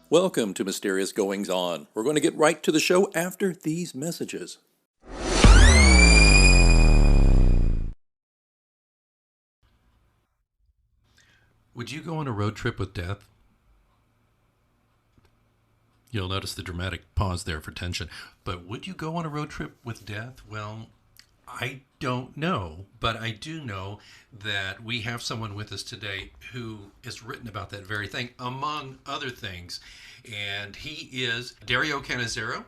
Welcome to Mysterious Goings On. We're going to get right to the show after these messages. Would you go on a road trip with death? You'll notice the dramatic pause there for tension. But would you go on a road trip with death? Well, I don't know, but I do know that we have someone with us today who has written about that very thing, among other things. And he is Dario Cannizaro.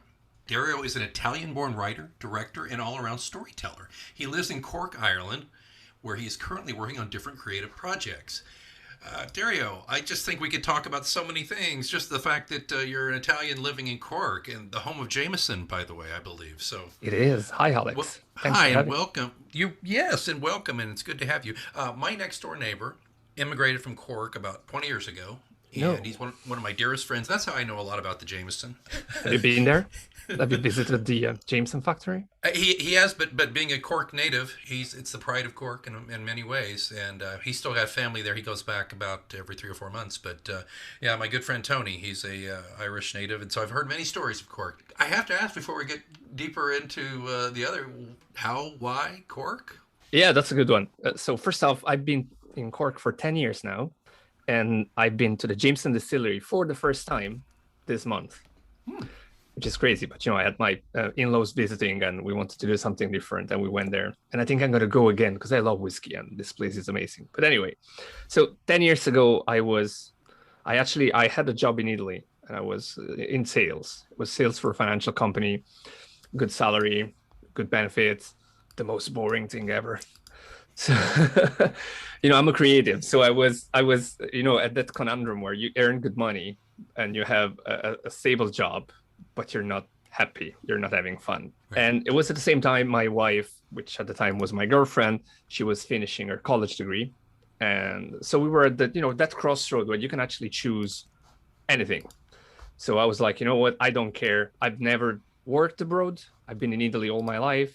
Dario is an Italian-born writer, director, and all-around storyteller. He lives in Cork, Ireland, where he is currently working on different creative projects. Dario, I just think we could talk about so many things. Just the fact that you're an Italian living in Cork and the home of Jameson, by the way, I believe. So it is. Hi, Alex. Well, hi and welcome. Yes, and welcome, and it's good to have you. My next door neighbor immigrated from Cork about 20 years ago, and he's one of my dearest friends. That's how I know a lot about the Jameson. Have you been there? Have you visited the Jameson factory? He has, but being a Cork native, it's the pride of Cork in many ways, and he's still got family there. He goes back about every 3 or 4 months. But yeah, my good friend Tony, he's a Irish native, and so I've heard many stories of Cork. I have to ask before we get deeper into the other, how, why Cork? Yeah, that's a good one. So first off, I've been in Cork for 10 years now, and I've been to the Jameson distillery for the first time this month. Which is crazy, but I had my in-laws visiting and we wanted to do something different and we went there. And I think I'm going to go again because I love whiskey and this place is amazing. But anyway, so 10 years ago, I had a job in Italy and I was in sales. It was sales for a financial company, good salary, good benefits, the most boring thing ever. So, I'm a creative. So I was, at that conundrum where you earn good money and you have a stable job, but you're not happy, you're not having fun. Right. And it was at the same time, my wife, which at the time was my girlfriend, she was finishing her college degree. And so we were at that crossroad where you can actually choose anything. So I was like, you know what, I don't care. I've never worked abroad. I've been in Italy all my life.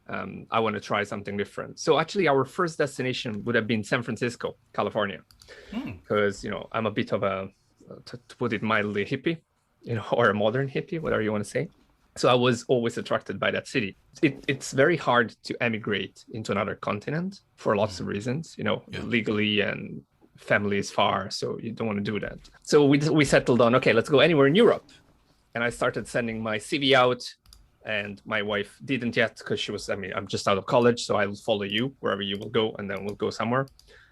I want to try something different. So actually our first destination would have been San Francisco, California, because, I'm a bit of a, to put it mildly, hippie. Or a modern hippie, whatever you want to say. So I was always attracted by that city. It's very hard to emigrate into another continent for lots of reasons, legally, and family is far, so you don't want to do that. So we settled on, okay, let's go anywhere in Europe. And I started sending my CV out, and my wife didn't yet because she was, I'm just out of college, so I'll follow you wherever you will go, and then we'll go somewhere.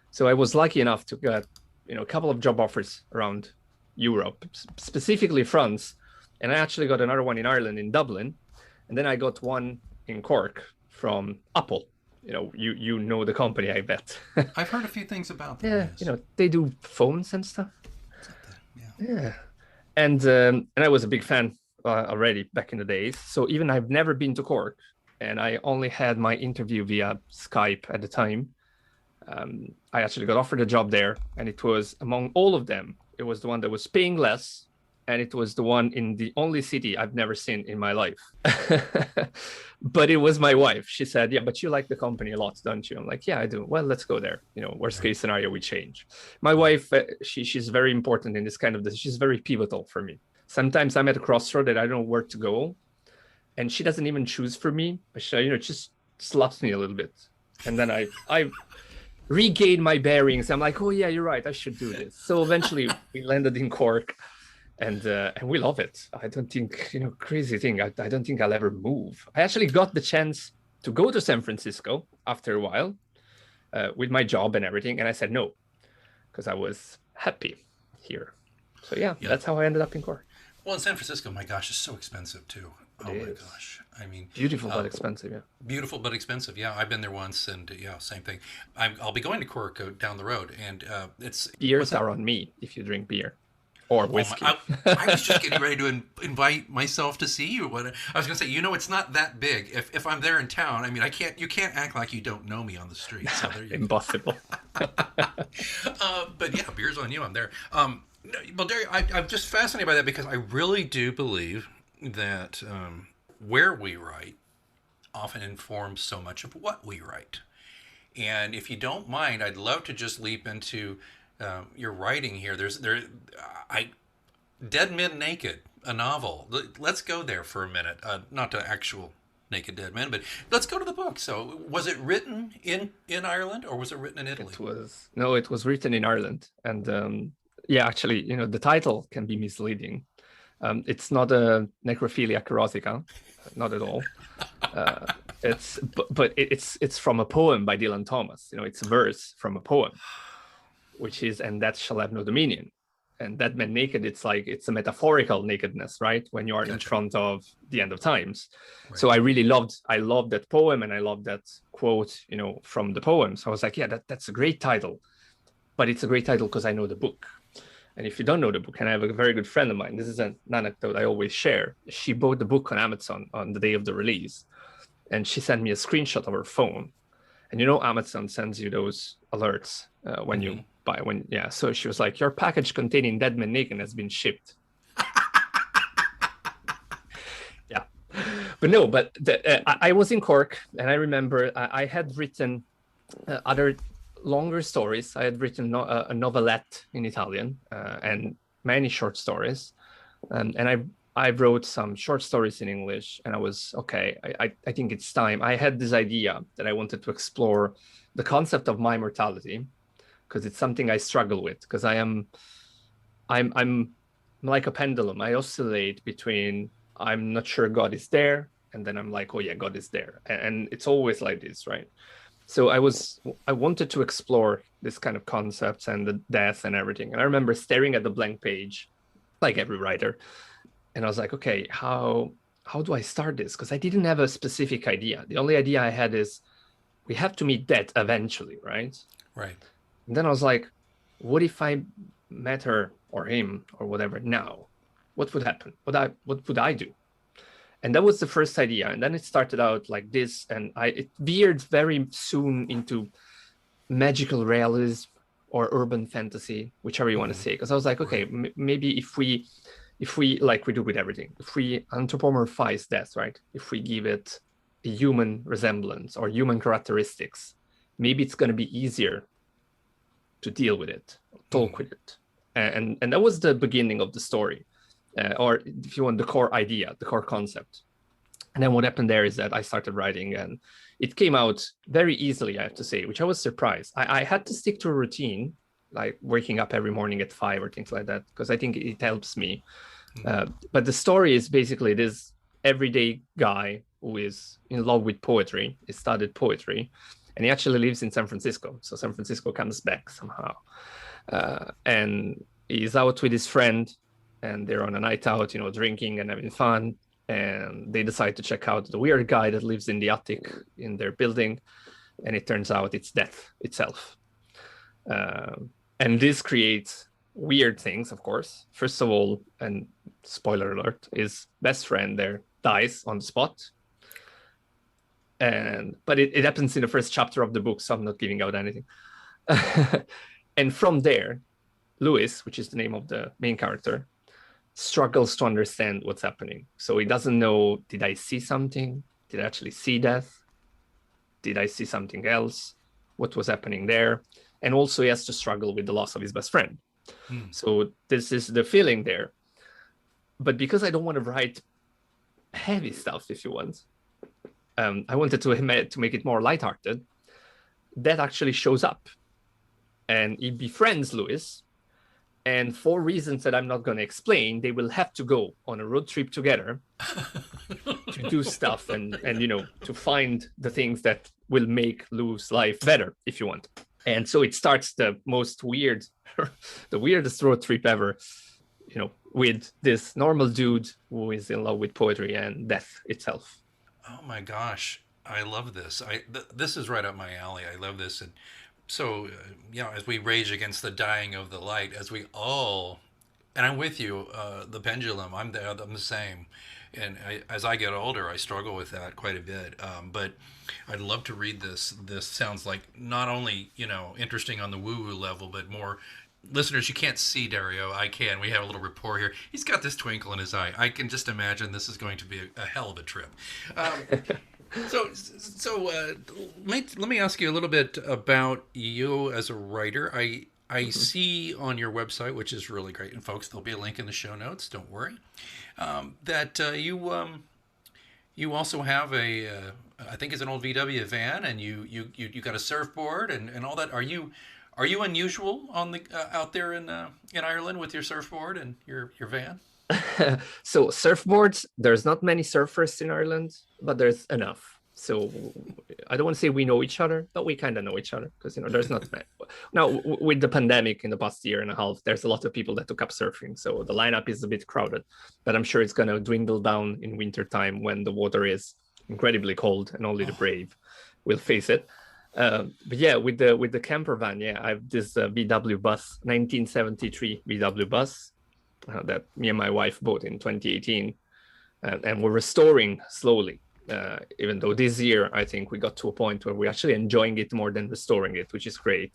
So I was lucky enough to get, a couple of job offers around Europe, specifically France, and I actually got another one in Ireland, in Dublin, and then I got one in Cork from Apple. You know the company, I bet. I've heard a few things about them. Yeah, they do phones and stuff. Yeah, and I was a big fan already back in the days. So even I've never been to Cork, and I only had my interview via Skype at the time. I actually got offered a job there, and it was among all of them. It was the one that was paying less, and it was the one in the only city I've never seen in my life. But it was my wife. She said, yeah, but you like the company a lot, don't you? I'm like, yeah, I do. Well, let's go there. Worst case scenario, we change. My wife, she's very important in this kind of, she's very pivotal for me. Sometimes I'm at a crossroad that I don't know where to go, and she doesn't even choose for me, but she, just slaps me a little bit. And then I regain my bearings. I'm like, oh yeah, you're right, I should do this. So eventually we landed in Cork, and we love it. I don't think, crazy thing, I don't think I'll ever move. I actually got the chance to go to San Francisco after a while with my job and everything, and I said no, because I was happy here. So yeah, that's how I ended up in Cork. Well, in San Francisco, my gosh, it's so expensive too. Oh my gosh. Beautiful but expensive, yeah. Beautiful but expensive, yeah. I've been there once, and same thing. I'll be going to Cork down the road, and it's... Beers are on me if you drink beer. or Oh my! whiskey. I was just getting ready to invite myself to see you. What I was going to say, it's not that big. If I'm there in town, I mean, I can't. You can't act like you don't know me on the street. So there you go. Impossible. But yeah, beer's on you. I'm there. No, well, Dario, I'm just fascinated by that because I really do believe that where we write often informs so much of what we write. And if you don't mind, I'd love to just leap into your writing here. I Dead Men Naked, a novel. Let's go there for a minute. Not to actual naked dead men, but let's go to the book. So, was it written in Ireland or was it written in Italy? It was written in Ireland, and yeah, actually, the title can be misleading. It's not a necrophilia erotica, not at all. It's from a poem by Dylan Thomas. It's a verse from a poem, which is, and that shall have no dominion. And Dead Man Naked, it's a metaphorical nakedness, right? When you are in front of the end of times. Right. So I loved that poem, and I loved that quote, from the poem. So I was like, yeah, that's a great title, but it's a great title because I know the book. And if you don't know the book, and I have a very good friend of mine, this is an anecdote I always share. She bought the book on Amazon on the day of the release, and she sent me a screenshot of her phone. And Amazon sends you those alerts when you buy So she was like, your package containing Dead Man Naked has been shipped. Yeah. But I was in Cork, and I remember I had written other longer stories. I had written a novelette in Italian and many short stories. And I wrote some short stories in English, and I was, okay, I think it's time. I had this idea that I wanted to explore the concept of my mortality, because it's something I struggle with, because I'm like a pendulum. I oscillate between, I'm not sure God is there, and then I'm like, oh yeah, God is there. And it's always like this, right? So I wanted to explore this kind of concepts and the death and everything. And I remember staring at the blank page, like every writer, and I was like, okay, how do I start this? Because I didn't have a specific idea. The only idea I had is we have to meet death eventually, right? Right. And then I was like, what if I met her or him or whatever now? What would happen? What would I do? And that was the first idea. And then it started out like this, and it veered very soon into magical realism or urban fantasy, whichever you want to say. Because I was like, okay, maybe if we like we do with everything, if we anthropomorphize death, right? If we give it a human resemblance or human characteristics, maybe it's going to be easier to deal with it, talk with it. And that was the beginning of the story. Or if you want, the core idea, the core concept. And then what happened there is that I started writing, and it came out very easily, I have to say, which I was surprised. I had to stick to a routine, like waking up every morning at 5 or things like that, because I think it helps me. But the story is basically this everyday guy who is in love with poetry. He studied poetry, and he actually lives in San Francisco. So San Francisco comes back somehow. And he's out with his friend, and they're on a night out, drinking and having fun. And they decide to check out the weird guy that lives in the attic in their building. And it turns out it's death itself. And this creates weird things, of course. First of all, and spoiler alert, his best friend there dies on the spot. But it happens in the first chapter of the book, so I'm not giving out anything. And from there, Louis, which is the name of the main character, struggles to understand what's happening. So he doesn't know, did I see something? Did I actually see death? Did I see something else? What was happening there? And also he has to struggle with the loss of his best friend. So this is the feeling there. But because I don't want to write heavy stuff, if you want, I wanted to make it more lighthearted. That actually shows up. And he befriends Louis. And for reasons that I'm not going to explain, they will have to go on a road trip together to do stuff and to find the things that will make Lou's life better, if you want. And so it starts the weirdest road trip ever, with this normal dude who is in love with poetry and death itself. Oh my gosh, I love this. This is right up my alley. I love this. And so, as we rage against the dying of the light, as we all And I'm with you. The pendulum. I'm the same. And as I get older, I struggle with that quite a bit. But I'd love to read this. This sounds like not only interesting on the woo-woo level, but more. Listeners, you can't see Dario. I can. We have a little rapport here. He's got this twinkle in his eye. I can just imagine this is going to be a hell of a trip. Um, so let me ask you a little bit about you as a writer. I Mhm. see on your website, which is really great, and folks, there'll be a link in the show notes. Don't worry. That you also have I think it's an old VW van, and you got a surfboard and all that. Are you unusual on the out there in Ireland with your surfboard and your van? So surfboards, there's not many surfers in Ireland, but there's enough. So I don't want to say we know each other, but we kind of know each other because there's not many. Now with the pandemic in the past year and a half, there's a lot of people that took up surfing, so the lineup is a bit crowded. But I'm sure it's gonna dwindle down in winter time when the water is incredibly cold and only the Oh, brave will face it. But yeah, with the camper van, yeah, I have this VW bus, 1973 VW bus that me and my wife bought in 2018, and we're restoring slowly. Even though this year I think we got to a point where we're actually enjoying it more than restoring it, which is great.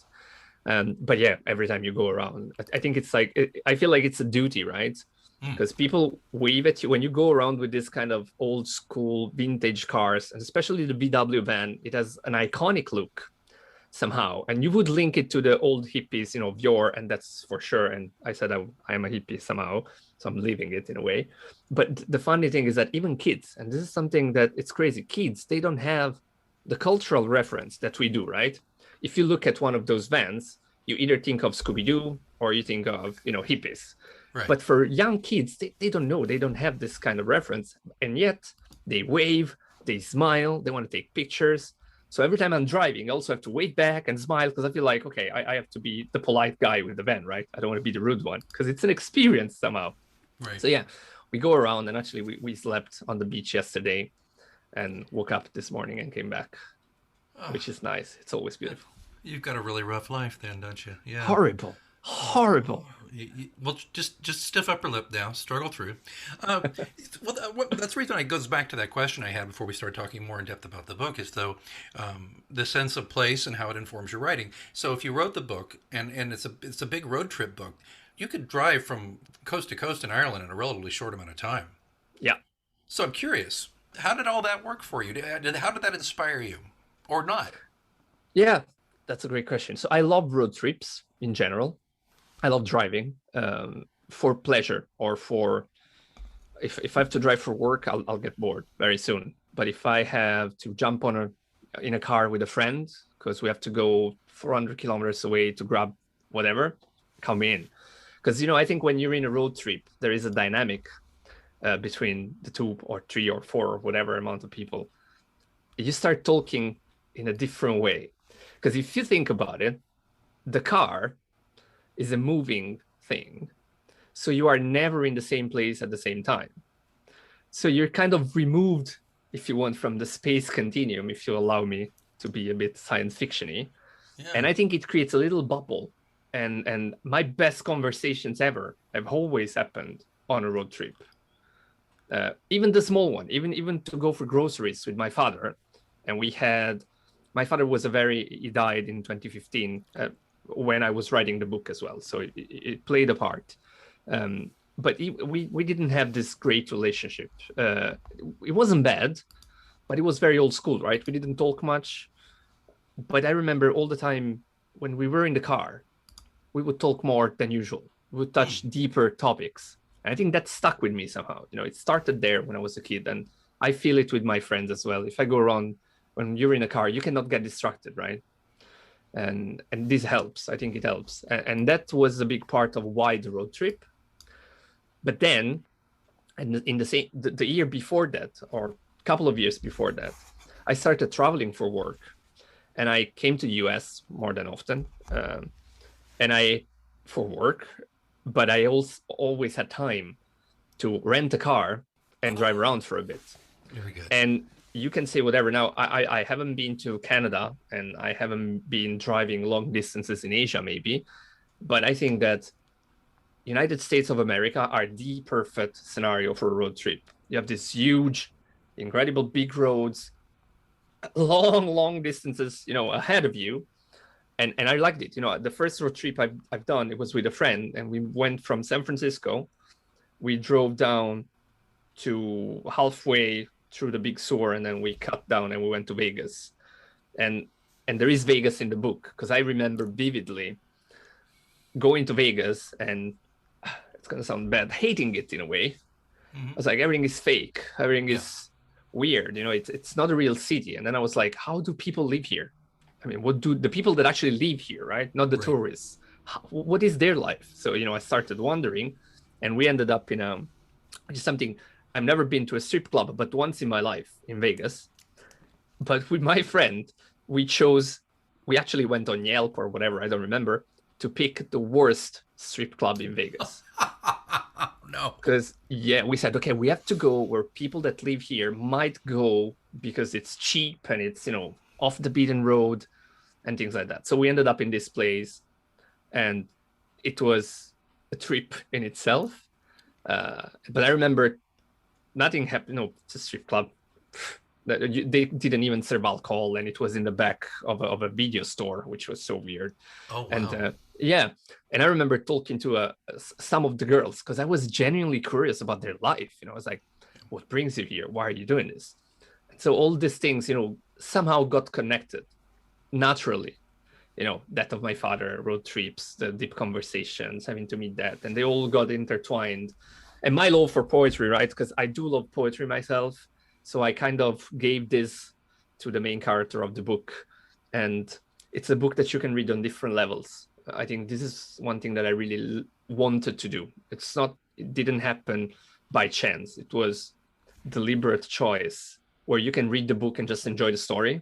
But yeah, every time you go around, I think it's like I feel like it's a duty, right? mm, Because people wave at you when you go around with this kind of old school vintage cars, and especially the VW van. It has an iconic look somehow, and you would link it to the old hippies, Vjor, and that's for sure. And I said I am a hippie somehow, so I'm leaving it in a way. But the funny thing is that even kids, and this is something that it's crazy, kids, they don't have the cultural reference that we do, right? If you look at one of those vans, you either think of Scooby-Doo or you think of hippies. right. But for young kids, they don't know, they don't have this kind of reference, and yet they wave, they smile, they want to take pictures. So every time I'm driving, I also have to wait back and smile because I feel like, okay, I have to be the polite guy with the van, right? I don't want to be the rude one because it's an experience somehow. Right. So yeah, we go around, and actually we slept on the beach yesterday and woke up this morning and came back, Oh, which is nice. It's always beautiful. you've got a really rough life then, don't you? Yeah. Horrible, horrible. Well, just stiff upper lip now, struggle through. Uh, that's the reason it goes back to that question I had before we started talking more in depth about the book, is though the sense of place and how it informs your writing. So if you wrote the book and it's a big road trip book, you could drive from coast to coast in Ireland in a relatively short amount of time. Yeah, So I'm curious, how did all that work for you? How did that inspire you, or not? yeah, that's a great question. So I love road trips in general. I love driving for pleasure or for if I have to drive for work, I'll get bored very soon. But if I have to jump in a car with a friend because we have to go 400 kilometers away to grab whatever, come in. Because I think when you're in a road trip, there is a dynamic between the two or three or four or whatever amount of people. You start talking in a different way. Because if you think about it, the car is a moving thing. So you are never in the same place at the same time. So you're kind of removed, if you want, from the space continuum, if you allow me to be a bit science fiction-y. Yeah. And I think it creates a little bubble. And my best conversations ever have always happened on a road trip. Even the small one, even to go for groceries with my father. And my father he died in 2015 when I was writing the book as well. So it played a part. But we didn't have this great relationship. It wasn't bad, but it was very old school, right? We didn't talk much. But I remember all the time when we were in the car, we would talk more than usual. We would touch deeper topics. And I think that stuck with me somehow. It started there when I was a kid, and I feel it with my friends as well. If I go around, when you're in a car, you cannot get distracted, right? And this helps. I think it helps. And that was a big part of why the road trip. But then, and in the year before that, or a couple of years before that, I started traveling for work, and I came to the US more than often, and for work, but I also always had time to rent a car and drive around for a bit. Very good. And you can say whatever. Now, I haven't been to Canada, and I haven't been driving long distances in Asia, maybe, but I think that United States of America are the perfect scenario for a road trip. You have this huge, incredible big roads, long distances, ahead of you. And I liked it. The first road trip I've done, it was with a friend, and we went from San Francisco. We drove down to halfway through the Big Sur, and then we cut down and we went to Vegas. And there is Vegas in the book, because I remember vividly going to Vegas, and it's gonna sound bad, hating it in a way. I was like, everything is fake, everything is weird, it's not a real city. And then I was like, how do people live here? I mean, what do the people that actually live here, right? Not the tourists. What is their life? So, I started wondering, and we ended up in just something. I've never been to a strip club, but once in my life in Vegas. But with my friend, we actually went on Yelp or whatever, I don't remember, to pick the worst strip club in Vegas. No. Because, we said, okay, we have to go where people that live here might go because it's cheap and it's, off the beaten road and things like that. So we ended up in this place, and it was a trip in itself. But I remember nothing happened. No, it's a strip club. They didn't even serve alcohol, and it was in the back of a video store, which was so weird. Oh, wow. And and I remember talking to some of the girls, because I was genuinely curious about their life. I was like, what brings you here? Why are you doing this? And so all these things, somehow got connected naturally. That of my father, road trips, the deep conversations, having to meet that, and they all got intertwined. And my love for poetry, right? Because I do love poetry myself. So I kind of gave this to the main character of the book. And it's a book that you can read on different levels. I think this is one thing that I really wanted to do. It didn't happen by chance. It was deliberate choice, where you can read the book and just enjoy the story.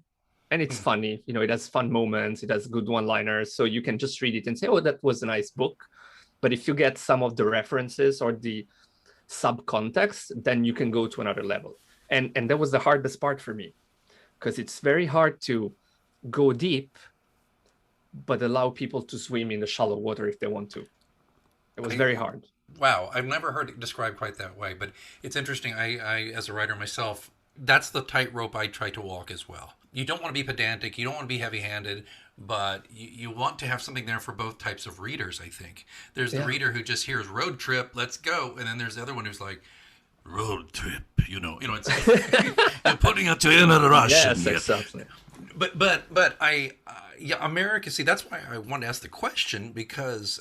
And it's funny, it has fun moments, it has good one-liners. So you can just read it and say, oh, that was a nice book. But if you get some of the references or the subcontext, then you can go to another level. And that was the hardest part for me, because it's very hard to go deep, but allow people to swim in the shallow water if they want to. It was very hard. Wow, I've never heard it described quite that way, but it's interesting. I as a writer myself, that's the tightrope I try to walk as well. You don't want to be pedantic, you don't want to be heavy-handed, but you want to have something there for both types of readers, I think. There's the reader who just hears road trip, let's go, and then there's the other one who's like, road trip, it's you're putting it to another Russian. Yes, exactly. But America, see, that's why I wanted to ask the question, because,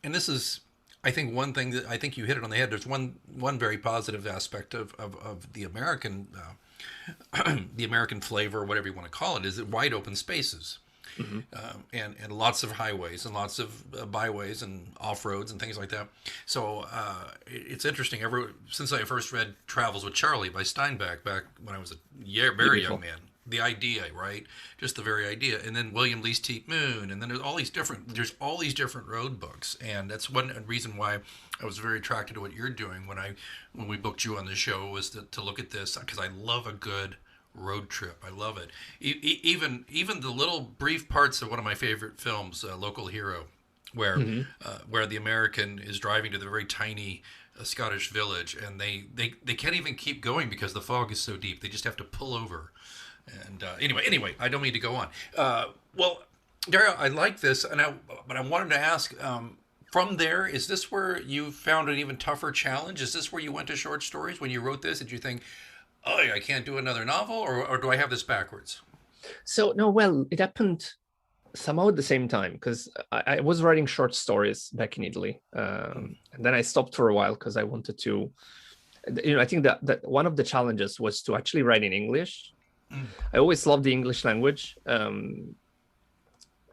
and this is, I think, one thing that I think you hit it on the head. There's one very positive aspect of the American the American flavor, whatever you want to call it, is that wide open spaces. And lots of highways and lots of byways and off roads and things like that. So it's interesting. Since I first read Travels with Charlie by Steinbeck back when I was a very young man, the idea, right? Just the very idea. And then William Lee's Teat Moon, and then there's all these different road books. And that's one reason why I was very attracted to what you're doing when we booked you on the show, was to look at this, because I love a good road trip. I love it. Even the little brief parts of one of my favorite films, Local Hero, where the American is driving to the very tiny Scottish village, and they can't even keep going because the fog is so deep. They just have to pull over. And anyway, I don't mean to go on. Well, Dario, I like this, but I wanted to ask. From there, is this where you found an even tougher challenge? Is this where you went to short stories when you wrote this? Did you think, oh, I can't do another novel, or do I have this backwards? So, no, well, it happened somehow at the same time, because I was writing short stories back in Italy. And then I stopped for a while because I wanted to, I think that one of the challenges was to actually write in English. I always loved the English language.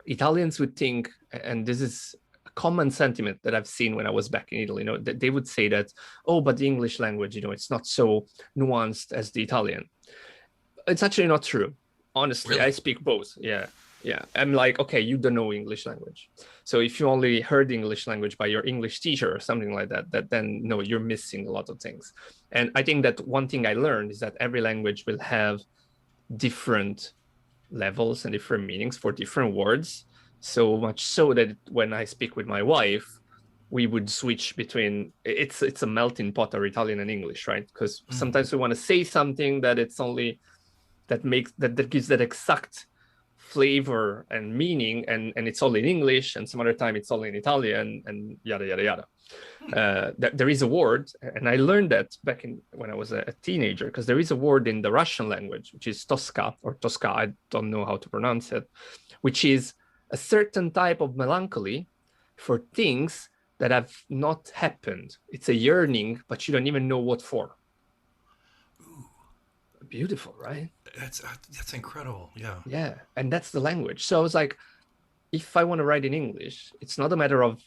Italians would think, and this is a common sentiment that I've seen when I was back in Italy, that they would say that, oh, but the English language, it's not so nuanced as the Italian. It's actually not true. Honestly, Really? I speak both. Yeah. I'm like, okay, you don't know English language. So if you only heard English language by your English teacher or something like that, then no, you're missing a lot of things. And I think that one thing I learned is that every language will have different levels and different meanings for different words. So much so that when I speak with my wife, we would switch between, it's a melting pot of Italian and English, right? Because sometimes we want to say something that it's only that gives that exact flavor and meaning, and it's all in English, and some other time it's all in Italian, and yada yada yada. There is a word, and I learned that back when I was a teenager, because there is a word in the Russian language, which is Tosca or Tosca, I don't know how to pronounce it, which is a certain type of melancholy for things that have not happened. It's a yearning, but you don't even know what for. Ooh, Beautiful, right? that's incredible. Yeah. Yeah, and that's the language. So I was like, if I want to write in English, it's not a matter of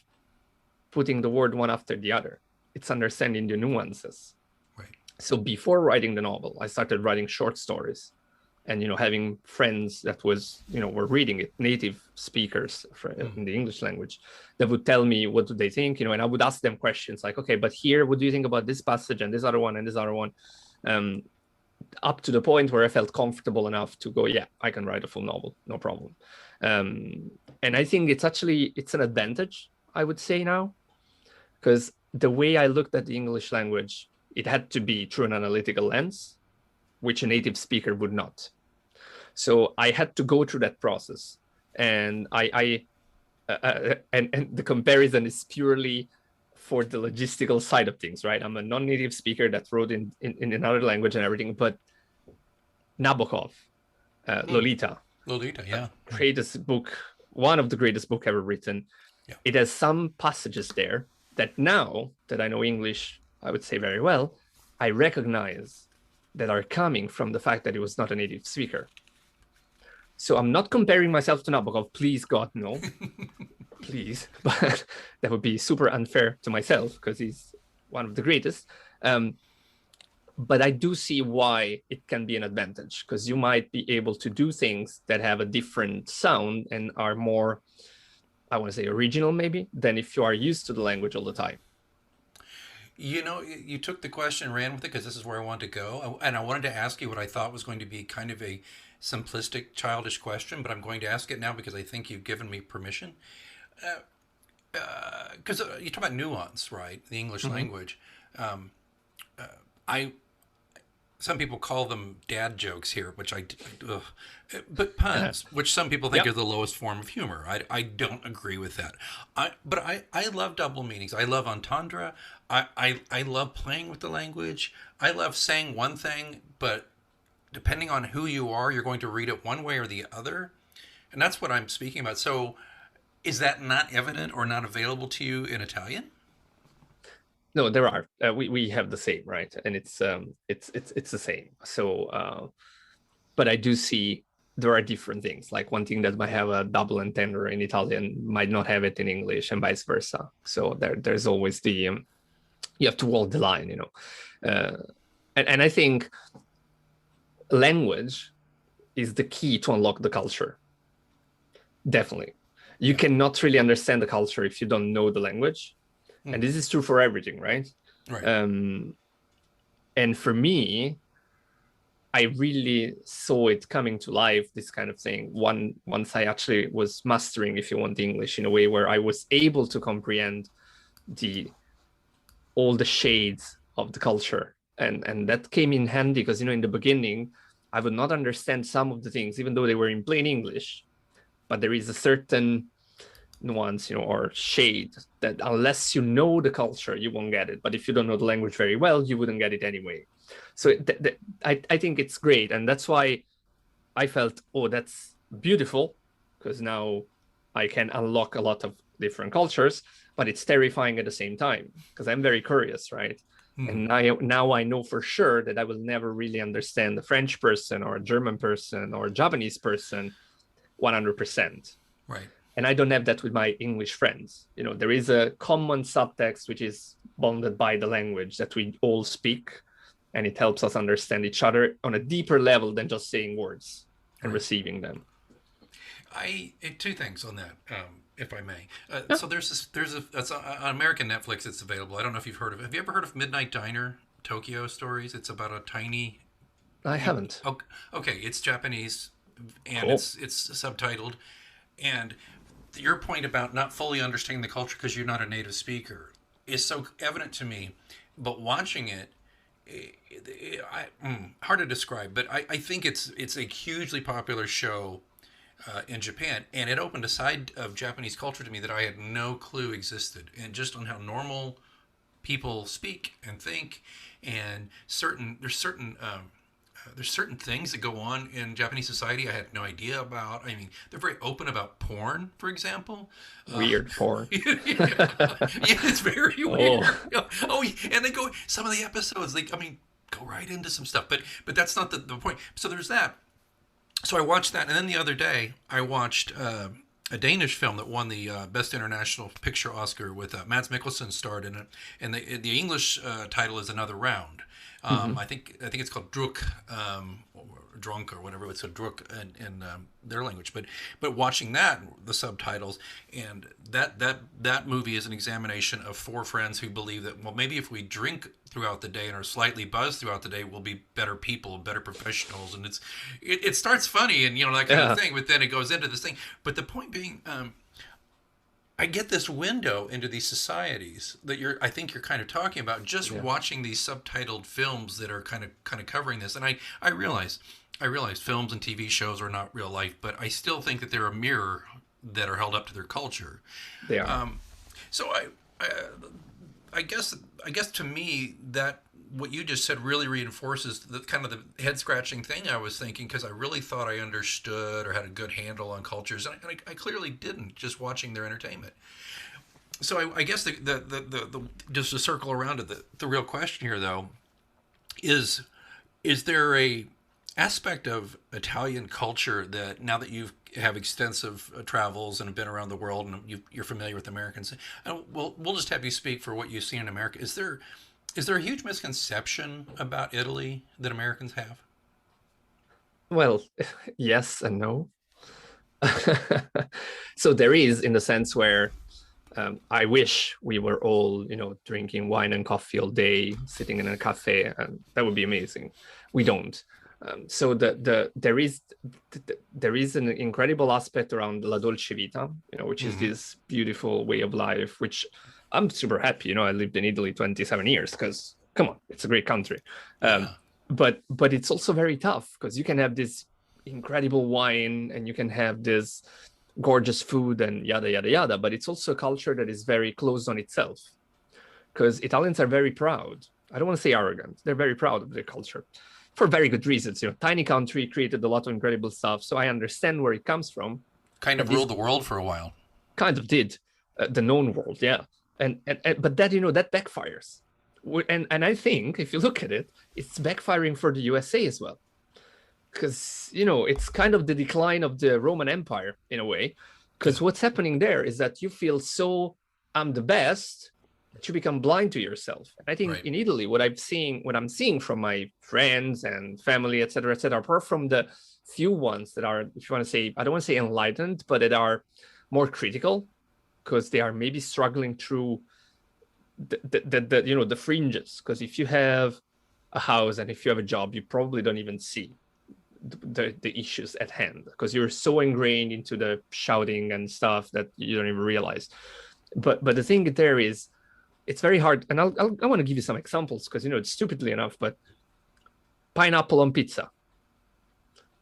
putting the word one after the other. It's understanding the nuances. Right. So before writing the novel, I started writing short stories, and having friends that were reading it, native speakers in the English language, that would tell me what do they think, and I would ask them questions like, okay, but here, what do you think about this passage and this other one and this other one? Up to the point where I felt comfortable enough to go, yeah, I can write a full novel, no problem. And I think it's an advantage, I would say now, because the way I looked at the English language, it had to be through an analytical lens, which a native speaker would not. So I had to go through that process, and and the comparison is purely for the logistical side of things, right? I'm a non-native speaker that wrote in another language and everything, but Nabokov, Lolita, Yeah. greatest book, one of the greatest book ever written. Yeah. It has some passages there that now that I know English, I would say very well, I recognize that are coming from the fact that he was not a native speaker. So I'm not comparing myself to Nabokov, please God, no. Please, but that would be super unfair to myself because he's one of the greatest. But I do see why it can be an advantage, because you might be able to do things that have a different sound and are more, I want to say, original maybe, than if you are used to the language all the time. You took the question and ran with it because this is where I wanted to go. And I wanted to ask you what I thought was going to be kind of a simplistic, childish question, but I'm going to ask it now because I think you've given me permission. Because you talk about nuance, right? The English language. I Some people call them dad jokes here, which but puns, which some people think are the lowest form of humor. I don't agree with that. But I love double meanings. I love entendre. I love playing with the language. I love saying one thing, but depending on who you are, you're going to read it one way or the other. And that's what I'm speaking about. So is that not evident or not available to you in Italian? No, there are. We have the same, right? And it's the same. So, but I do see there are different things. Like one thing that might have a double entendre in Italian might not have it in English, and vice versa. So there's always you have to walk the line, and I think language is the key to unlock the culture. Definitely, you cannot really understand the culture if you don't know the language. And this is true for everything, right? Right. And for me, I really saw it coming to life, this kind of thing, once I actually was mastering, if you want, English in a way where I was able to comprehend all the shades of the culture. And that came in handy because, in the beginning, I would not understand some of the things, even though they were in plain English. But there is a certain nuance, or shade that unless you know the culture, you won't get it. But if you don't know the language very well, you wouldn't get it anyway. So I think it's great. And that's why I felt, oh, that's beautiful, because now I can unlock a lot of different cultures, but it's terrifying at the same time because I'm very curious, right? And now I know for sure that I will never really understand a French person or a German person or a Japanese person 100%. Right. And I don't have that with my English friends. There is a common subtext which is bonded by the language that we all speak, and it helps us understand each other on a deeper level than just saying words and receiving them. Two things on that, if I may. So that's on American Netflix. It's available. I don't know if you've heard of it. Have you ever heard of Midnight Diner Tokyo Stories? It's about a tiny. I haven't. Okay, it's Japanese, and Cool. it's subtitled, and your point about not fully understanding the culture because you're not a native speaker is so evident to me. But watching it, hard to describe. But I think it's a hugely popular show in Japan, and it opened a side of Japanese culture to me that I had no clue existed, and just on how normal people speak and think, and there's certain things that go on in Japanese society I had no idea about. I mean, they're very open about porn, for example. Weird porn. Yeah, it's very weird. Oh, and they go some of the episodes. I mean, go right into some stuff. But that's not the point. So there's that. So I watched that, and then the other day I watched a Danish film that won the Best International Picture Oscar with Mads Mikkelsen starred in it, and the English title is Another Round. I think it's called Druk, or Drunk or whatever. It's a Druk in their language. But watching that, the subtitles, and that movie is an examination of four friends who believe that, well, maybe if we drink throughout the day and are slightly buzzed throughout the day, we'll be better people, better professionals. And it starts funny and that kind of thing, but then it goes into this thing. But the point being, I get this window into these societies that I think you're kind of talking about, just watching these subtitled films that are kind of covering this. And I realize films and TV shows are not real life, but I still think that they're a mirror that are held up to their culture. They are. So I guess to me that what you just said really reinforces the kind of the head scratching thing I was thinking, because I really thought I understood or had a good handle on cultures, and I clearly didn't, just watching their entertainment. So I guess the just to circle around to the real question here, though, is there a aspect of Italian culture that, now that you have extensive travels and have been around the world and you're familiar with Americans, we'll just have you speak for what you've seen in America. Is there a huge misconception about Italy that Americans have? Well, yes and no. So there is, in the sense where I wish we were all, drinking wine and coffee all day, sitting in a cafe, and that would be amazing. We don't. So there is an incredible aspect around la dolce vita, which is this beautiful way of life, which I'm super happy. I lived in Italy 27 years because, come on, it's a great country. But it's also very tough because you can have this incredible wine and you can have this gorgeous food and yada, yada, yada. But it's also a culture that is very closed on itself, because Italians are very proud. I don't want to say arrogant. They're very proud of their culture for very good reasons. Tiny country, created a lot of incredible stuff. So I understand where it comes from. Kind of ruled the world for a while. Kind of did. The known world, yeah. And but that that backfires, and I think if you look at it, it's backfiring for the USA as well, because it's kind of the decline of the Roman Empire in a way, because what's happening there is that you feel so I'm the best that you become blind to yourself. And I think in Italy, what I'm seeing from my friends and family, etc., apart from the few ones that are, if you want to say, I don't want to say enlightened, but that are more critical, because they are maybe struggling through the fringes. Because if you have a house and if you have a job, you probably don't even see the issues at hand, because you're so ingrained into the shouting and stuff that you don't even realize. But the thing there is, it's very hard. And I want to give you some examples, because it's stupidly enough, but pineapple on pizza.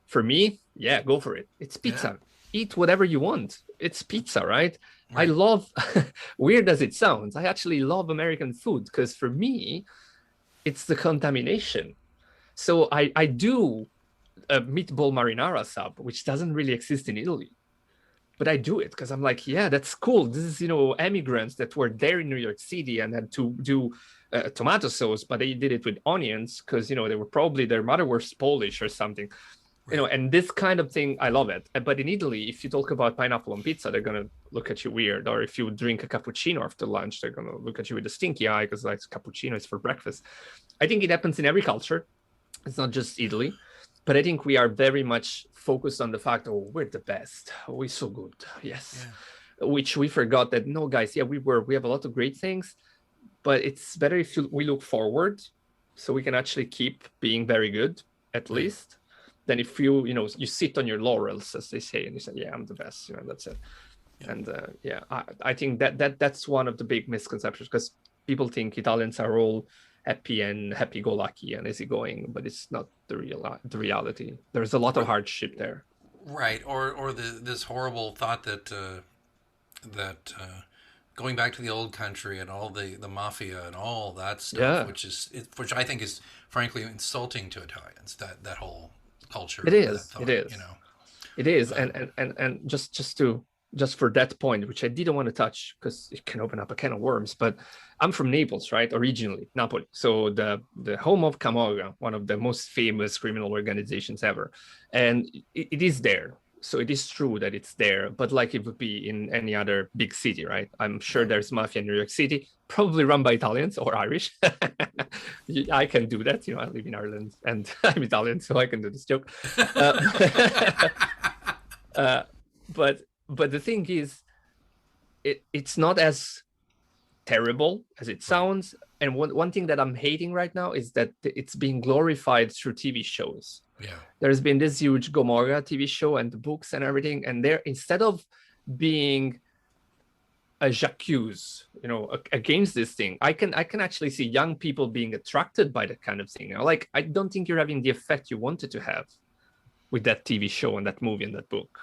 For me, yeah, go for it. It's pizza. Yeah. Eat whatever you want. It's pizza, right? I love, weird as it sounds, I actually love American food, because for me, it's the contamination. So I do a meatball marinara sub, which doesn't really exist in Italy. But I do it because I'm like, yeah, that's cool. This is, immigrants that were there in New York City and had to do tomato sauce, but they did it with onions because, they were probably, their mother was Polish or something. And this kind of thing, I love it. But in Italy, if you talk about pineapple on pizza, they're going to look at you weird. Or if you drink a cappuccino after lunch, they're going to look at you with a stinky eye because cappuccino is for breakfast. I think it happens in every culture. It's not just Italy. But I think we are very much focused on the fact, we're the best. We're so good. Yes. Yeah. Which we forgot that, no, guys, we have a lot of great things, but it's better if we look forward so we can actually keep being very good, at least. Then if you sit on your laurels, as they say, and you say, yeah, I'm the best, that's it. Yeah. And I think that's one of the big misconceptions, because people think Italians are all happy and happy-go-lucky and easygoing, but it's not the reality. There's a lot of hardship there. Right, or this horrible thought that going back to the old country and all the mafia and all that stuff, Yeah, which I think is frankly insulting to Italians. That whole culture, it that is. It thought, is. It is. Uh, And just for that point, which I didn't want to touch because it can open up a can of worms, but I'm from Naples, right? Originally, Napoli. So the home of Camorra, one of the most famous criminal organizations ever. And it is there. So it is true that it's there, but like it would be in any other big city, right? I'm sure yeah. there's mafia in New York City, probably run by Italians or Irish. I can do that. I live in Ireland and I'm Italian, so I can do this joke. Uh, but the thing is, it's not as terrible as it sounds. And one thing that I'm hating right now is that it's being glorified through TV shows. Yeah. There's been this huge Gomorrah TV show and the books and everything, and they're, instead of being a j'accuse, against this thing, I can actually see young people being attracted by that kind of thing. Like, I don't think you're having the effect you wanted to have with that TV show and that movie and that book.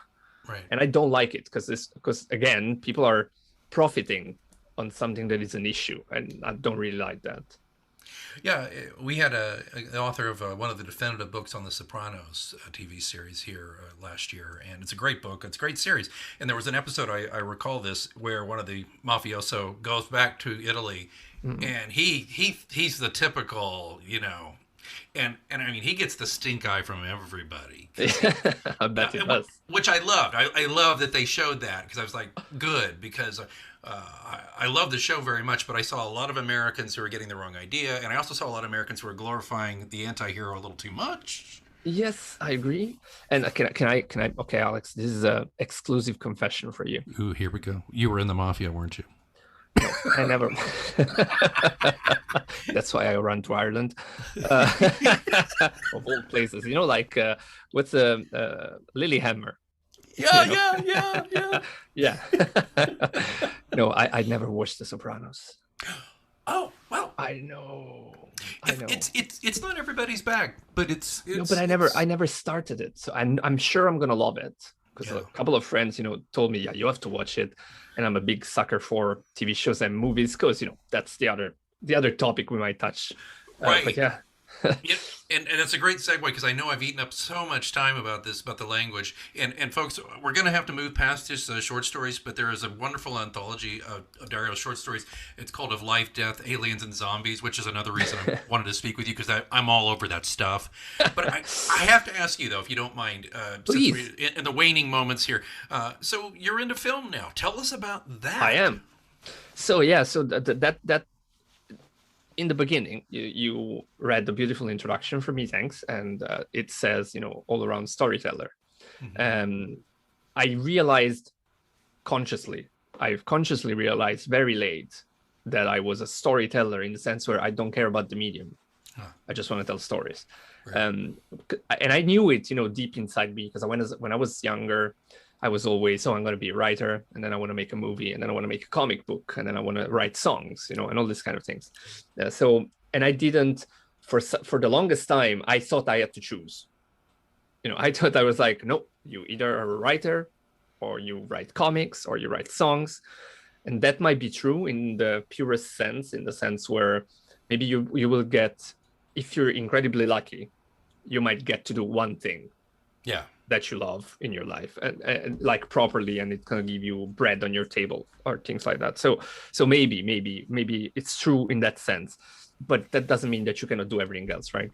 Right. And I don't like it because again, people are profiting on something that is an issue, and I don't really like that. Yeah, we had an author of one of the definitive books on The Sopranos TV series here last year, and it's a great book. It's a great series. And there was an episode, I recall this, where one of the mafioso goes back to Italy, and he's the typical, and I mean, he gets the stink eye from everybody. I bet it does. Which I loved. I love that they showed that, because I was like, good, because I love the show very much, but I saw a lot of Americans who were getting the wrong idea, and I also saw a lot of Americans who were glorifying the anti-hero a little too much. Yes, I agree. And can I? Okay, Alex, this is a exclusive confession for you. Ooh, here we go. You were in the mafia, weren't you? No, I never. That's why I run to Ireland, of all places. Like what's Lilyhammer? Yeah. No, I never watched The Sopranos. Oh, well, I know. It's not everybody's bag, but it's no, but I never started it, so I'm sure I'm gonna love it, because a couple of friends told me, yeah, you have to watch it, and I'm a big sucker for TV shows and movies, because that's the other topic we might touch, right? But yeah. Yeah, and it's a great segue, because I know I've eaten up so much time about the language. And folks, we're going to have to move past this short stories, but there is a wonderful anthology of Dario's short stories. It's called Of Life, Death, Aliens, and Zombies, which is another reason I wanted to speak with you, because I'm all over that stuff. But I have to ask you, though, if you don't mind, please, in the waning moments here. So you're into film now. Tell us about that. I am. So yeah, so that in the beginning, you read the beautiful introduction for me, thanks, and it says, all around storyteller. Mm-hmm. I've consciously realized very late that I was a storyteller, in the sense where I don't care about the medium. I just want to tell stories. Right. And I knew it, deep inside me, because when I was younger, I was always, I'm going to be a writer, and then I want to make a movie, and then I want to make a comic book, and then I want to write songs, and all these kind of things. And I didn't, for the longest time, I thought I had to choose. I thought I was like, no, you either are a writer, or you write comics, or you write songs. And that might be true in the purest sense, in the sense where maybe you will get, if you're incredibly lucky, you might get to do one thing. Yeah. That you love in your life, and like properly, and it's gonna give you bread on your table or things like that. So maybe it's true in that sense, but that doesn't mean that you cannot do everything else, right?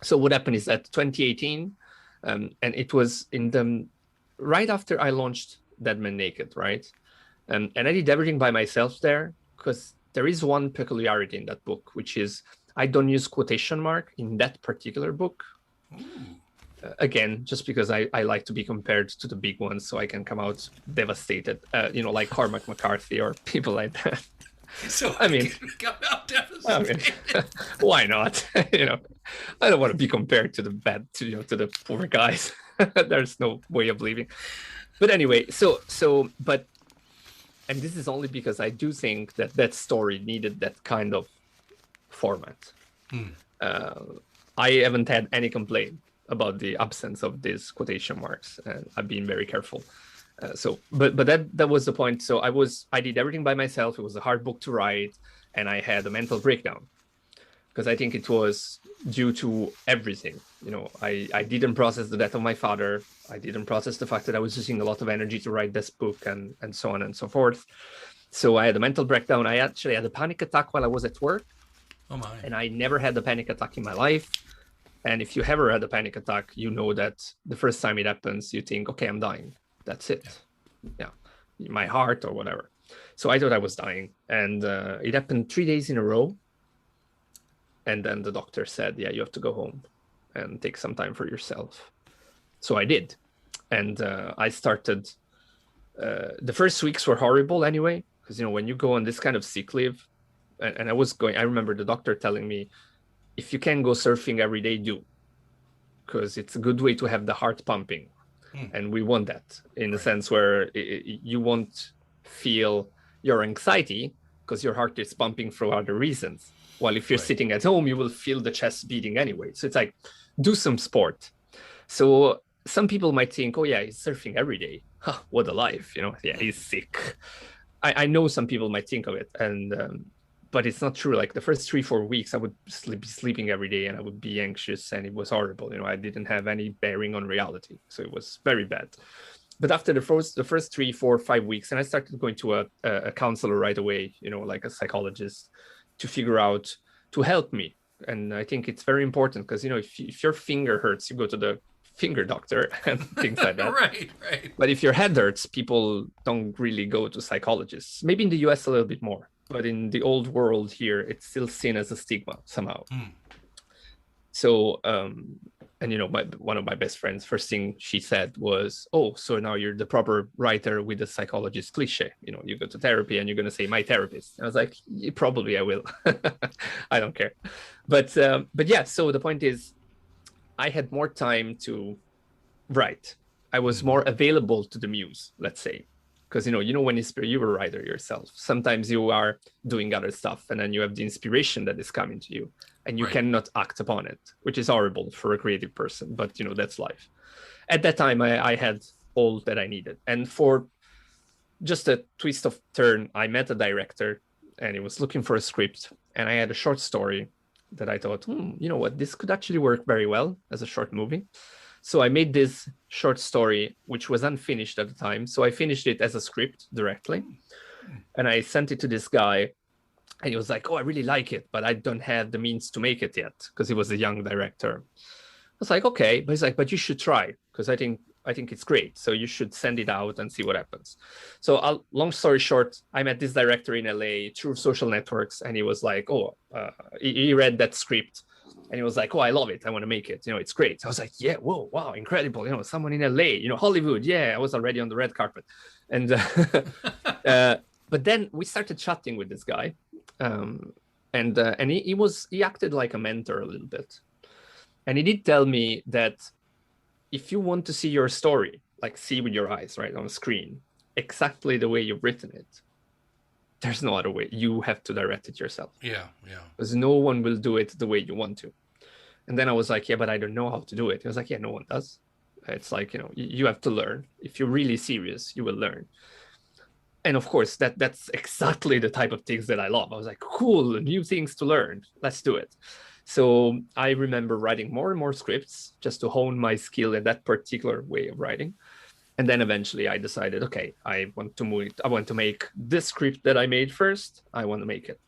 So what happened is that 2018, and it was right after I launched Dead Man Naked, right? And I did everything by myself there, because there is one peculiarity in that book, which is I don't use quotation mark in that particular book. Again, just because I like to be compared to the big ones, so I can come out devastated, like Cormac McCarthy or people like that. So I mean, come out devastated. Why not? I don't want to be compared to the to the poor guys. There's no way of leaving. But anyway, but and this is only because I do think that that story needed that kind of format. I haven't had any complaint about the absence of these quotation marks, and I've been very careful. But that was the point. So I did everything by myself. It was a hard book to write, and I had a mental breakdown because I think it was due to everything. I didn't process the death of my father. I didn't process the fact that I was using a lot of energy to write this book, and so on and so forth. So I had a mental breakdown. I actually had a panic attack while I was at work. Oh my! And I never had a panic attack in my life. And if you ever had a panic attack, you know that the first time it happens, you think, okay, I'm dying. That's it. Yeah. My heart or whatever. So I thought I was dying. And it happened 3 days in a row. And then the doctor said, yeah, you have to go home and take some time for yourself. So I did. And I started, the first weeks were horrible anyway, because, when you go on this kind of sick leave, and I remember the doctor telling me, if you can go surfing every day, do, because it's a good way to have the heart pumping. And we want that in the sense where you won't feel your anxiety because your heart is pumping for other reasons. While if you're sitting at home, you will feel the chest beating anyway. So it's like, do some sport. So some people might think, oh yeah, he's surfing every day. Huh, what a life, yeah, he's sick. I know some people might think of it, and but it's not true. Like the first 3-4 weeks, I would be sleeping every day and I would be anxious, and it was horrible. I didn't have any bearing on reality. So it was very bad. But after the first 3, 4, 5 weeks, and I started going to a counselor right away, like a psychologist, to figure out, to help me. And I think it's very important because, if your finger hurts, you go to the finger doctor and things like that. Right. But if your head hurts, people don't really go to psychologists. Maybe in the US a little bit more. But in the old world here, it's still seen as a stigma somehow. So, and one of my best friends, first thing she said was, "Oh, so now you're the proper writer with the psychologist cliche. You go to therapy and you're going to say my therapist." And I was like, yeah, probably I will. I don't care. But yeah. So the point is, I had more time to write. I was more available to the muse, let's say. Because, when you're a writer yourself, sometimes you are doing other stuff and then you have the inspiration that is coming to you and you cannot act upon it, which is horrible for a creative person. But, that's life. At that time, I had all that I needed. And for just a twist of turn, I met a director and he was looking for a script. And I had a short story that I thought, you know what, this could actually work very well as a short movie. So I made this short story, which was unfinished at the time. So I finished it as a script directly. And I sent it to this guy. And he was like, oh, I really like it, but I don't have the means to make it yet, because he was a young director. I was like, okay. But he's like, but you should try, because I think it's great. So you should send it out and see what happens. So long story short, I met this director in LA through social networks. And he was like, oh, he read that script. And he was like, oh, I love it. I want to make it. It's great. So I was like, yeah, whoa, wow, incredible. Someone in LA, Hollywood. Yeah, I was already on the red carpet. And but then we started chatting with this guy. And he acted like a mentor a little bit. And he did tell me that if you want to see your story, like see with your eyes, right, on a screen, exactly the way you've written it, there's no other way. You have to direct it yourself. Yeah. Because no one will do it the way you want to. And then I was like, yeah, but I don't know how to do it. He was like, yeah, no one does. It's like, you have to learn. If you're really serious, you will learn. And of course, that's exactly the type of things that I love. I was like, cool, new things to learn. Let's do it. So I remember writing more and more scripts just to hone my skill in that particular way of writing. And then eventually I decided, okay, I want to make this script that I made first. I want to make it.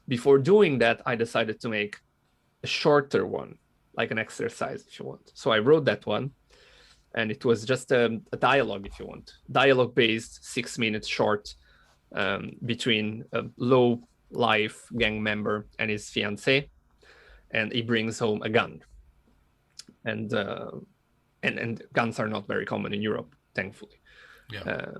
Before doing that, I decided to make a shorter one, like an exercise, if you want. So I wrote that one, and it was just a dialogue, if you want. Dialogue-based, 6 minutes short, between a low-life gang member and his fiancée, and he brings home a gun. And guns are not very common in Europe, thankfully. Yeah.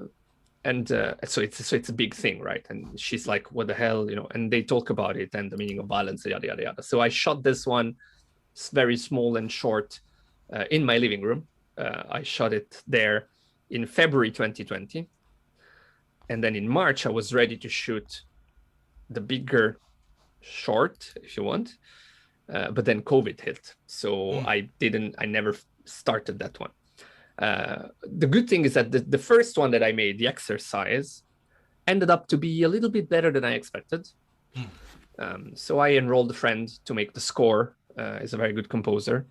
So it's a big thing, right? And she's like, what the hell, and they talk about it and the meaning of violence, yada, yada, yada. So I shot this one very small and short in my living room. I shot it there in February 2020. And then in March, I was ready to shoot the bigger short, if you want. But then COVID hit. So I never started that one. The good thing is that the first one that I made, the exercise, ended up to be a little bit better than I expected. So I enrolled a friend to make the score. He's a very good composer.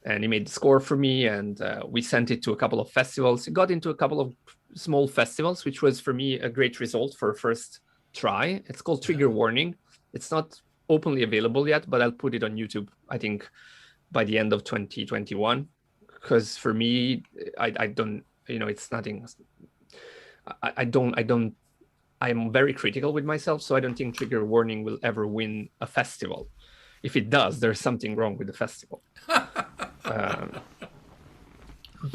And he made the score for me, and we sent it to a couple of festivals. It got into a couple of small festivals, which was for me a great result for a first try. It's called Trigger Warning. It's not openly available yet, but I'll put it on YouTube, I think, by the end of 2021. Because for me, I don't, it's nothing. I'm very critical with myself, so I don't think Trigger Warning will ever win a festival. If it does, there's something wrong with the festival.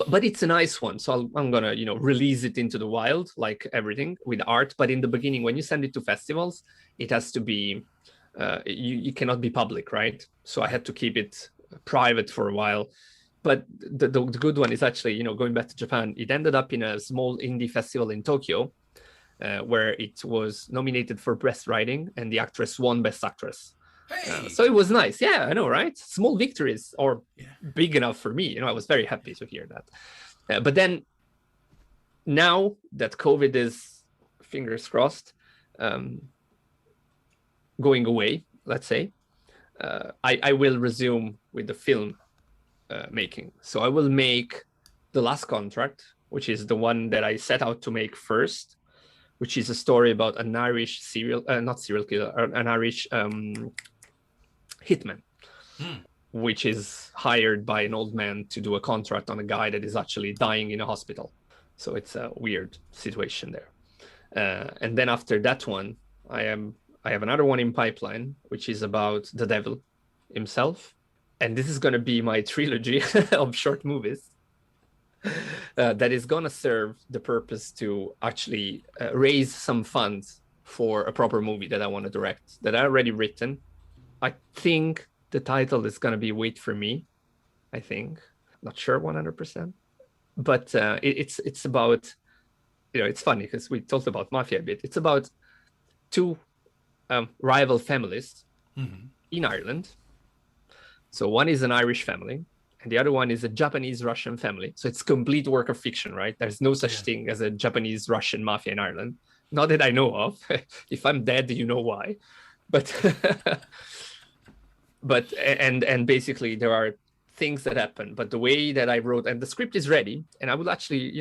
But it's a nice one, so I'm gonna release it into the wild like everything with art. But in the beginning, when you send it to festivals, it has to be you cannot be public, right? So I had to keep it private for a while. But the good one is actually, going back to Japan, it ended up in a small indie festival in Tokyo, where it was nominated for Best Writing, and the actress won Best Actress. Hey. So it was nice. Yeah, I know, right? Small victories are big enough for me. I was very happy to hear that. But then now that COVID is, fingers crossed, going away, let's say, I will resume with the film making. So I will make The Last Contract, which is the one that I set out to make first, which is a story about an Irish not serial killer, an Irish hitman, which is hired by an old man to do a contract on a guy that is actually dying in a hospital. So it's a weird situation there. And then after that one, I have another one in pipeline, which is about the devil himself. And this is going to be my trilogy of short movies that is going to serve the purpose to actually raise some funds for a proper movie that I want to direct, that I already written. I think the title is going to be Wait for Me, I think. Not sure 100%. But it's about, it's funny because we talked about mafia a bit. It's about two rival families in Ireland. So one is an Irish family, and the other one is a Japanese-Russian family. So it's complete work of fiction, right? There's no such thing as a Japanese-Russian mafia in Ireland. Not that I know of. If I'm dead, you know why. But and basically there are things that happen. But the way that I wrote, and the script is ready, and I will actually,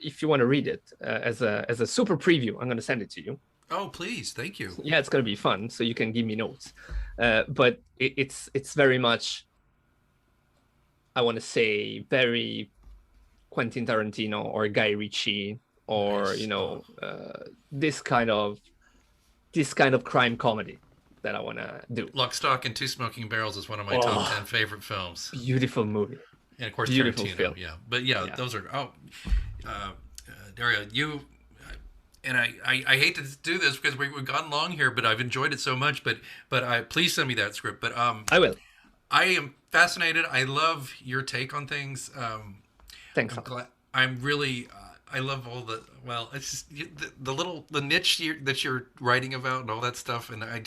if you want to read it as a super preview, I'm going to send it to you. Oh, please. Thank you. Yeah, it's going to be fun. So you can give me notes. But it's very much, I want to say, very Quentin Tarantino or Guy Ritchie or, this kind of crime comedy that I want to do. Lock, Stock, and Two Smoking Barrels is one of my top 10 favorite films. Beautiful movie. And of course, beautiful Tarantino. Film. Yeah. But those are, Dario, you... And I hate to do this because we've gone long here, but I've enjoyed it so much. But please send me that script. But I will. I am fascinated. I love your take on things. Thanks. I'm really. I love all the. Well, it's just the niche that you're writing about and all that stuff. And I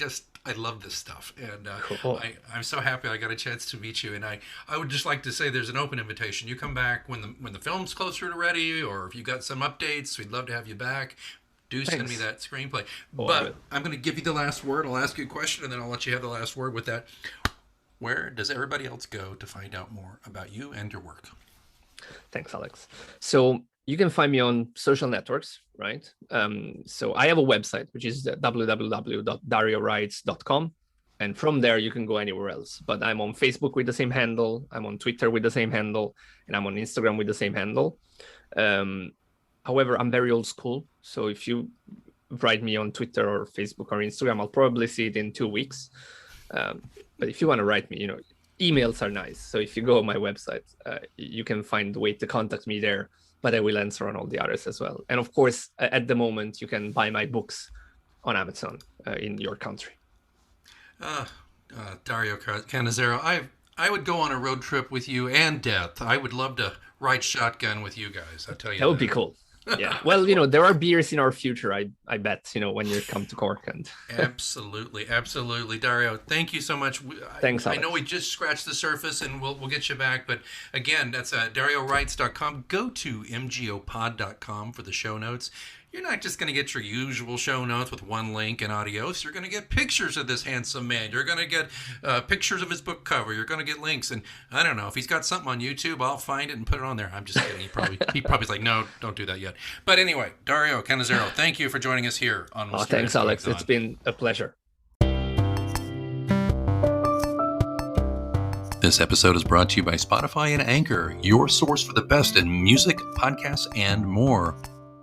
love this stuff. And cool. I'm so happy I got a chance to meet you. And I would just like to say there's an open invitation. You come back when the film's closer to ready, or if you got some updates, we'd love to have you back. Do send me that screenplay. But I'm going to give you the last word. I'll ask you a question, and then I'll let you have the last word with that. Where does everybody else go to find out more about you and your work? Thanks, Alex. So you can find me on social networks, right? So I have a website, which is www.dariowrites.com. And from there, you can go anywhere else. But I'm on Facebook with the same handle. I'm on Twitter with the same handle. And I'm on Instagram with the same handle. However, I'm very old school. So if you write me on Twitter or Facebook or Instagram, I'll probably see it in 2 weeks. But if you want to write me, emails are nice. So if you go on my website, you can find a way to contact me there, but I will answer on all the others as well. And of course, at the moment, you can buy my books on Amazon in your country. Dario Cannizaro, I would go on a road trip with you and Death. I would love to ride shotgun with you guys. I tell you, that would be cool. Yeah. Well, there are beers in our future, I bet, when you come to Cork. And Absolutely, absolutely, Dario. Thank you so much. thanks, I know Alex. we just scratched the surface, and we'll get you back. But again, that's DarioWrites.com. Go to mgopod.com for the show notes. You're not just going to get your usual show notes with one link and adios. You're going to get pictures of this handsome man. You're going to get pictures of his book cover. You're going to get links. And I don't know, if he's got something on YouTube, I'll find it and put it on there. I'm just kidding. He probably's like, no, don't do that yet. But anyway, Dario Cannizaro, thank you for joining us here on Mysterious Thanks, Alex. Goings On. It's been a pleasure. This episode is brought to you by Spotify and Anchor, your source for the best in music, podcasts, and more.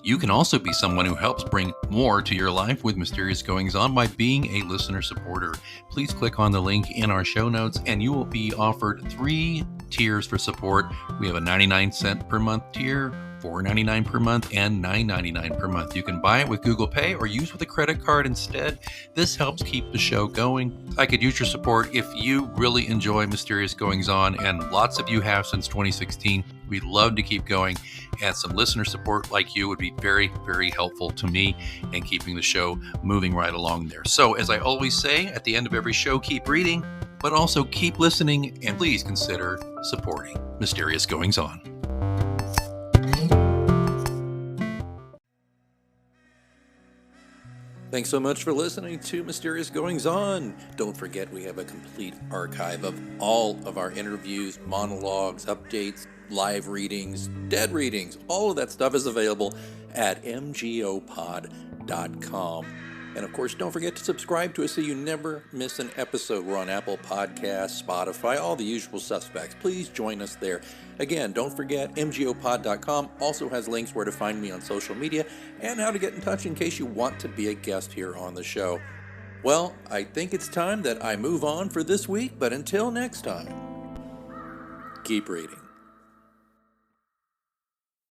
You can also be someone who helps bring more to your life with Mysterious Goings On by being a listener supporter. Please click on the link in our show notes and you will be offered 3 tiers for support. We have a 99-cent per month tier, $4.99 per month, and $9.99 per month. You can buy it with Google Pay or use with a credit card instead. This helps keep the show going. I could use your support if you really enjoy Mysterious Goings On, and lots of you have since 2016. We'd love to keep going, and some listener support like you would be very, very helpful to me in keeping the show moving right along there. So, as I always say at the end of every show, keep reading, but also keep listening, and please consider supporting Mysterious Goings On. Thanks so much for listening to Mysterious Goings On. Don't forget we have a complete archive of all of our interviews, monologues, updates, live readings, dead readings. All of that stuff is available at mgopod.com. And of course, don't forget to subscribe to us so you never miss an episode. We're on Apple Podcasts, Spotify, all the usual suspects. Please join us there. Again, don't forget, mgopod.com also has links where to find me on social media and how to get in touch in case you want to be a guest here on the show. Well, I think it's time that I move on for this week, but until next time, keep reading.